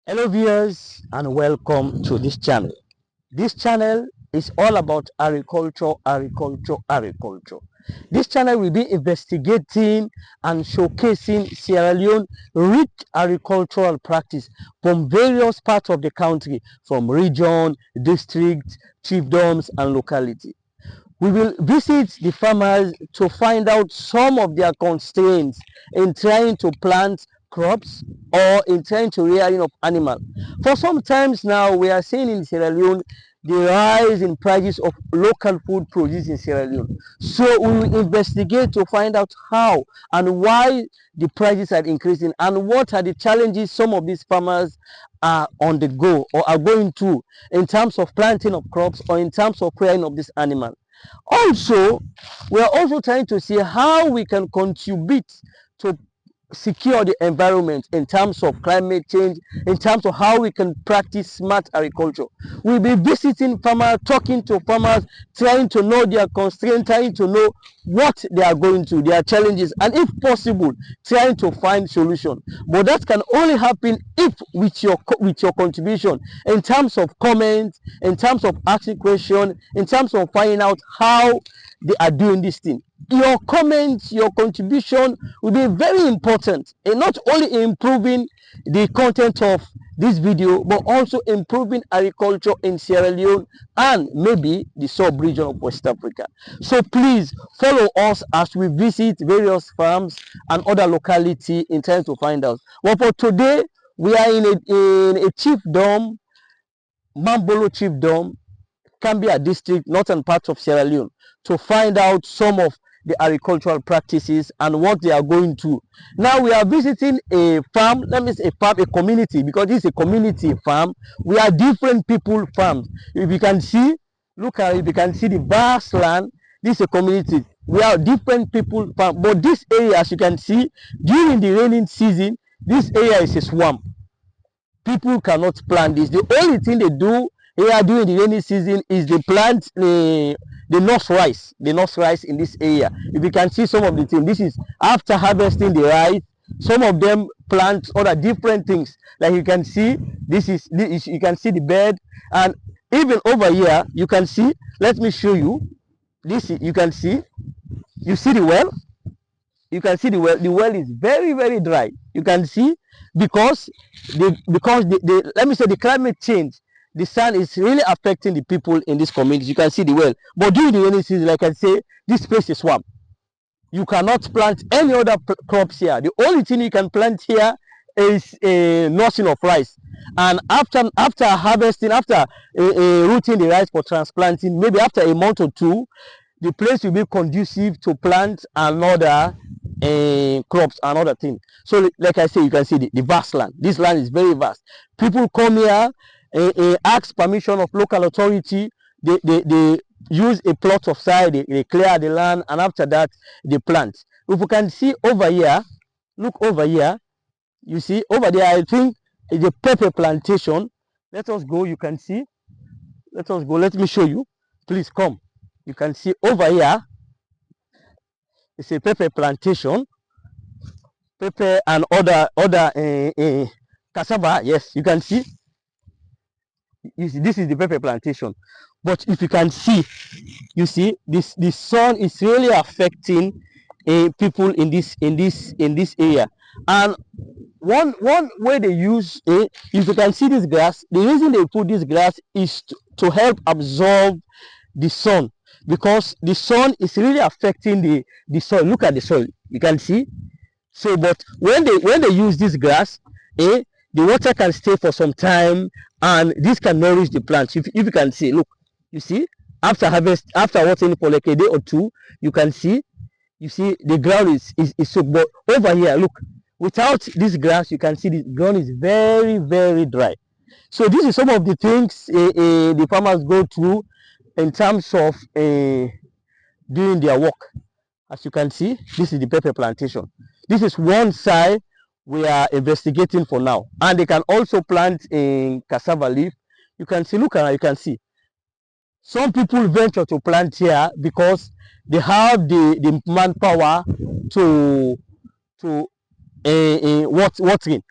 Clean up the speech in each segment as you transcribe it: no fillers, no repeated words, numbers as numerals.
Hello viewers and welcome to this channel. This channel is all about agriculture. This channel will be investigating and showcasing Sierra Leone rich agricultural practice from various parts of the country, from region, districts, chiefdoms and locality. We will visit the farmers to find out some of their constraints in trying to plant crops or in trying to rearing of animals. For some times now, we are seeing in Sierra Leone the rise in prices of local food produced in Sierra Leone. So we will investigate to find out how and why the prices are increasing and what are the challenges some of these farmers are on the go or are going through in terms of planting of crops or in terms of rearing of this animal. Also, we are also trying to see how we can contribute to secure the environment in terms of climate change, in terms of how we can practice smart agriculture. We'll be visiting farmers, talking to farmers, trying to know their constraints, trying to know what they are going through, their challenges, and if possible, trying to find solution. But that can only happen if with your contribution in terms of comments, in terms of asking questions, in terms of finding out how they are doing this thing. Your comments, your contribution will be very important in not only improving the content of this video, but also improving agriculture in Sierra Leone and maybe the sub-region of West Africa. So please follow us as we visit various farms and other locality in trying to find out. Well, for today, we are in a chiefdom, Mambolo chiefdom, Cambia district, northern part of Sierra Leone, to find out some of the agricultural practices and what they are going to. Now we are visiting a farm, let me say a farm, a community, because this is a community farm. We are different people farms. If you can see, look at it, you can see the vast land. This is a community. We are different people farm, but this area, as you can see, during the raining season, this area is a swamp. People cannot plant this. The only thing they do here during the rainy season is they plant the north rice in this area. If you can see some of the things, this is after harvesting the rice. Some of them plant other different things. Like you can see, this is you can see the bed, and even over here you can see. Let me show you. This you can see. You see the well. You can see the well. The well is very dry. You can see because the let me say the climate change. The sun is really affecting the people in this community. You can see the well. But during the rainy season, like I say, this place is swamp. You cannot plant any other crops here. The only thing you can plant here is a nursing of rice. And after harvesting, after rooting the rice for transplanting, maybe after a month or two, the place will be conducive to plant another crops and other things. So like I say, you can see the vast land. This land is very vast. People come here, ask permission of local authority. They use a plot of side, they clear the land, and after that they plant. If you can see over here, look over here, you see over there, I think it's a pepper plantation. Let us go. You can see, let us go, let me show you. Please come. You can see over here, it's a pepper plantation, pepper and other cassava. Yes, you can see. You see, this is the pepper plantation. But if you can see, you see this, the sun is really affecting people in this area. And one way they use if you can see this grass, the reason they put this grass is to help absorb the sun, because the sun is really affecting the soil. Look at the soil, you can see. So but when they use this grass, the water can stay for some time, and this can nourish the plants. If you can see, look, you see, after harvest, after watering for like a day or two, you can see, you see the ground is soaked. But over here, look, without this grass, you can see the ground is very dry. So this is some of the things the farmers go through in terms of doing their work. As you can see, this is the pepper plantation. This is one side we are investigating for now, and they can also plant in cassava leaf. You can see, look around, you can see some people venture to plant here because they have the manpower to watering.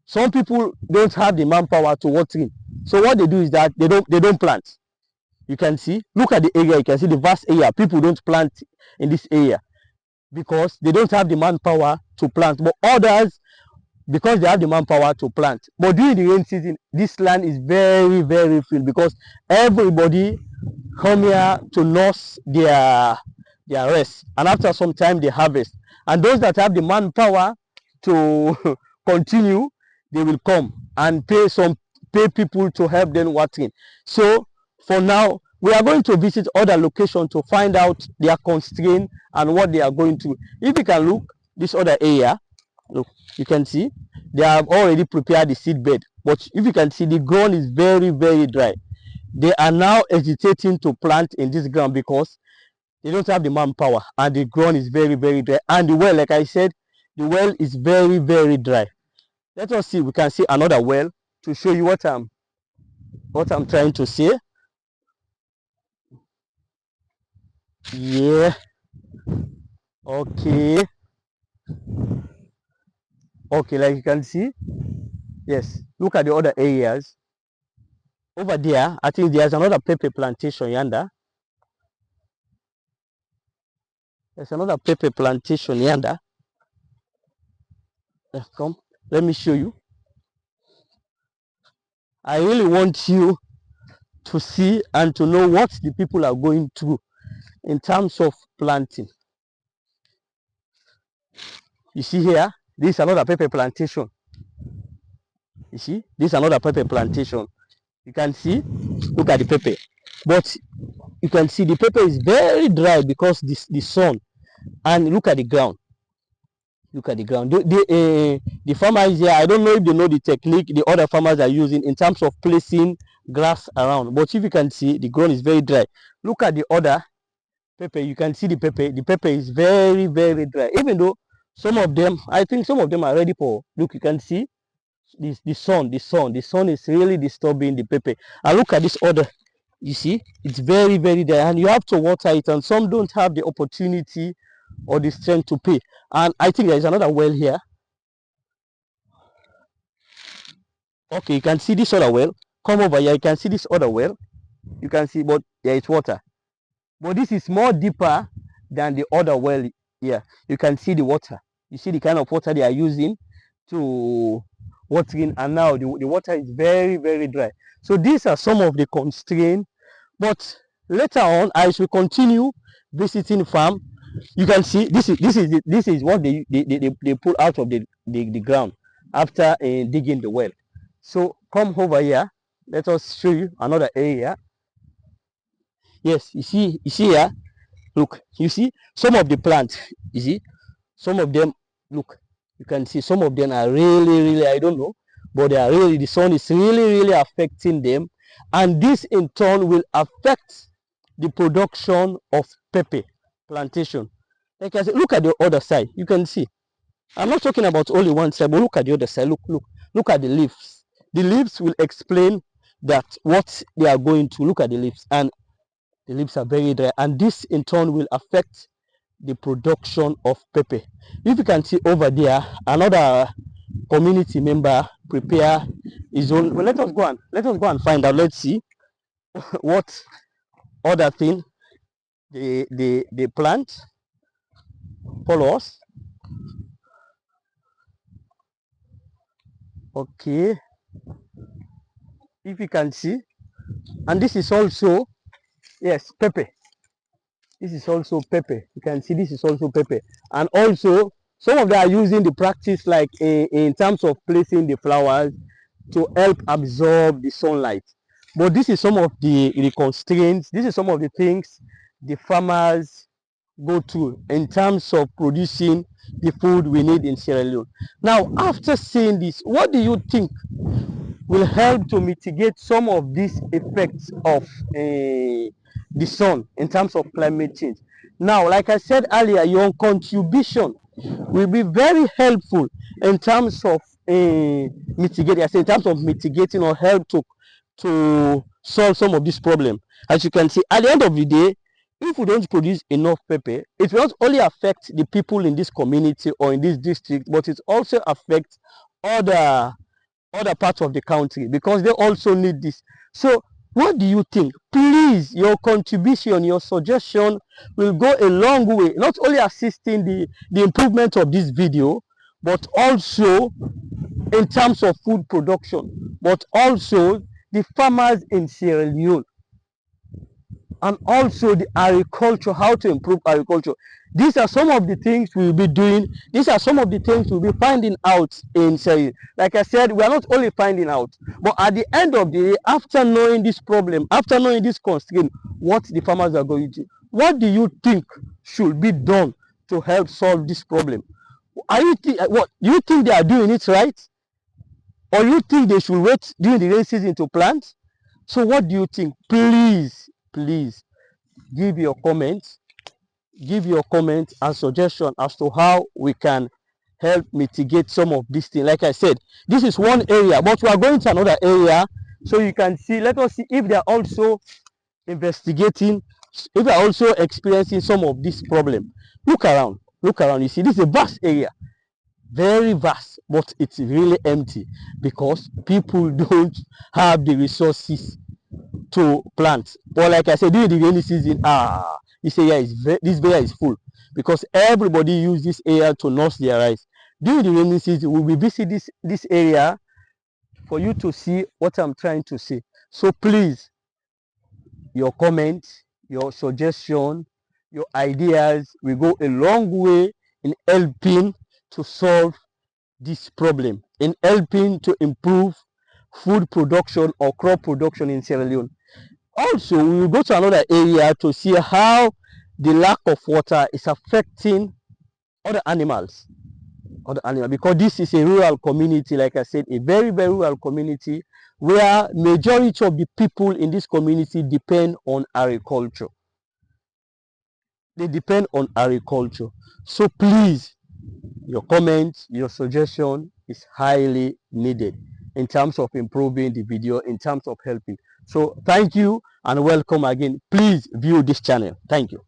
Some people don't have the manpower to watering. So what they do is that they don't plant. You can see, look at the area, you can see the vast area. People don't plant in this area because they don't have the manpower to plant. But others, because they have the manpower to plant. But during the rain season, this land is very, very filled because everybody come here to nurse their rest, and after some time they harvest. And those that have the manpower to continue, they will come and pay people to help them watering. So for now, we are going to visit other locations to find out their constraint and what they are going to. If you can look this other area, look, you can see they have already prepared the seed bed, but if you can see, the ground is very, very dry. They are now hesitating to plant in this ground because they don't have the manpower, and the ground is very, very dry. And the well, like I said, the well is very, very dry. Let us see, we can see another well to show you what I'm trying to say. Yeah. Okay, like you can see, yes, look at the other areas over there. I think there's another pepper plantation yonder. There's another pepper plantation yonder. Come, let me show you. I really want you to see and to know what the people are going through in terms of planting. You see here, this is another pepper plantation. You see, this is another pepper plantation. You can see, look at the pepper. But you can see the pepper is very dry because the sun. And look at the ground. Look at the ground. The farmers here, I don't know if they know the technique the other farmers are using in terms of placing grass around. But if you can see, the ground is very dry. Look at the other pepper. You can see the pepper. The pepper is very, very dry. Even though some of them, I think some of them are ready for. Look, you can see the sun is really disturbing the pepper. And look at this other. You see, it's very, very dry, and you have to water it. And some don't have the opportunity or the strength to pay. And I think there is another well here. Okay, you can see this other well. Come over here, you can see this other well. You can see, but there is water. But this is more deeper than the other well here. You can see the water. You see the kind of water they are using to watering, and now the water is very, very dry. So these are some of the constraints. But later on, as we continue visiting farm, you can see this is what they pull out of the ground after digging the well. So come over here, let us show you another area. Yes, you see here, look, you see some of the plants, you see some of them, look, you can see some of them are really, I don't know, but they are really, the sun is really affecting them, and this in turn will affect the production of pepper plantation. Like I said, look at the other side. You can see, I'm not talking about only one side, but look at the other side. Look at the leaves. The leaves will explain that what they are going to. Look at the leaves, and the leaves are very dry, and this in turn will affect the production of pepper. If you can see over there, another community member prepare his own. Well, let us go and find out. Let's see what other thing they plant. Follow us. Okay, if you can see, and this is also, yes, pepper. This is also pepper. You can see this is also pepper, and also some of them are using the practice like in terms of placing the flowers to help absorb the sunlight. But this is some of the constraints. This is some of the things the farmers go through in terms of producing the food we need in Sierra Leone. Now, after seeing this, what do you think will help to mitigate some of these effects of the sun in terms of climate change? Now, like I said earlier, your contribution will be very helpful in terms of mitigating, in terms of mitigating or help to solve some of this problem. As you can see, at the end of the day, if we don't produce enough pepper, it will not only affect the people in this community or in this district, but it also affects other other parts of the country, because they also need this. So what do you think? Please, your contribution, your suggestion will go a long way, not only assisting the improvement of this video, but also in terms of food production, but also the farmers in Sierra Leone, and also the agriculture, how to improve agriculture. These are some of the things we'll be doing. These are some of the things we'll be finding out in Sierra Leone. Like I said, we are not only finding out, but at the end of the day, after knowing this problem, after knowing this constraint, what the farmers are going to, what do you think should be done to help solve this problem? Are you what you think they are doing it right, or you think they should wait during the rainy season to plant? So what do you think? Please, please give your comments, and suggestion as to how we can help mitigate some of these things. Like I said, this is one area, but we are going to another area, so you can see. Let us see if they are also investigating, if they are also experiencing some of this problem. Look around, you see, this is a vast area, very vast, but it's really empty because people don't have the resources to plant. Or like I said, during the rainy season, this area is full, because everybody use this area to nurse their rice. During the rainy season, we will visit this area for you to see what I'm trying to say. So please, your comments, your suggestion, your ideas will go a long way in helping to solve this problem, in helping to improve food production or crop production in Sierra Leone. Also, we will go to another area to see how the lack of water is affecting other animals, because this is a rural community, like I said, a very, very rural community, where majority of the people in this community depend on agriculture. They depend on agriculture. So please, your comments, your suggestion is highly needed in terms of improving the video, in terms of helping. So thank you and welcome again. Please view this channel. Thank you.